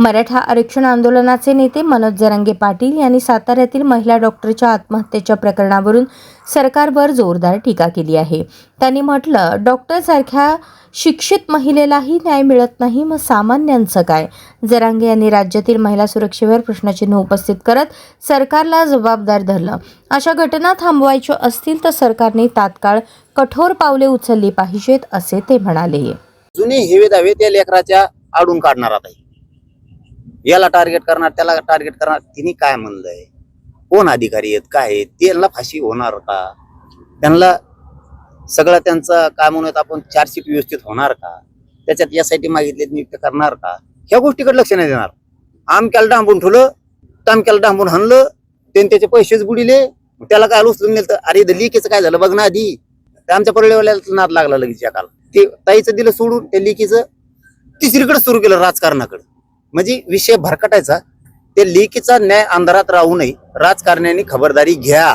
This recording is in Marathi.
मराठा आरक्षण आंदोलनाचे नेते मनोज जरांगे पाटील यांनी साताऱ्यातील महिला डॉक्टरच्या आत्महत्येच्या प्रकरणावरून सरकारवर जोरदार टीका केली आहे. त्यांनी म्हटलं, डॉक्टरसारख्या शिक्षित महिलेलाही न्याय मिळत नाही, मग सामान्यांचं काय? जरांगे यांनी राज्यातील महिला सुरक्षेवर प्रश्नचिन्ह उपस्थित करत सरकारला जबाबदार धरलं. अशा घटना थांबवायच्या असतील तर सरकारने तात्काळ कठोर पावले उचलली पाहिजेत, असे ते म्हणाले. जुने हेवे दावे त्या लेकराच्या आडून काढणार आता. याला टार्गेट करणार, त्याला टार्गेट करणार. तिने काय म्हणलंय, कोण अधिकारी आहेत, काय आहेत, त्यांना फाशी होणार का? त्यांना सगळं त्यांचं काय म्हणून आपण चार्जशीट व्यवस्थित होणार का? त्याच्यात यासाठी मागितले नियुक्त करणार का? ह्या गोष्टीकडे लक्ष नाही देणार. आमक्याला डांबून ठेवलं, तामक्याला डांबून हाणलं, त्याचे पैसेच बुडिले, त्याला काय उचलून नेलं. अरे लिकीचं काय झालं बघ ना आधी. आमच्या परळेवाल्याला नाद लागला लगेच एकाला. ते ताईचं दिलं सोडून, त्या लिकीचं तिसरीकडे सुरू केलं राजकारणाकडे. म्हणजे विषय भरकटायचा. ते लेकीचा न्याय अंधारात राहू नये, राजकारण्यांनी खबरदारी घ्या.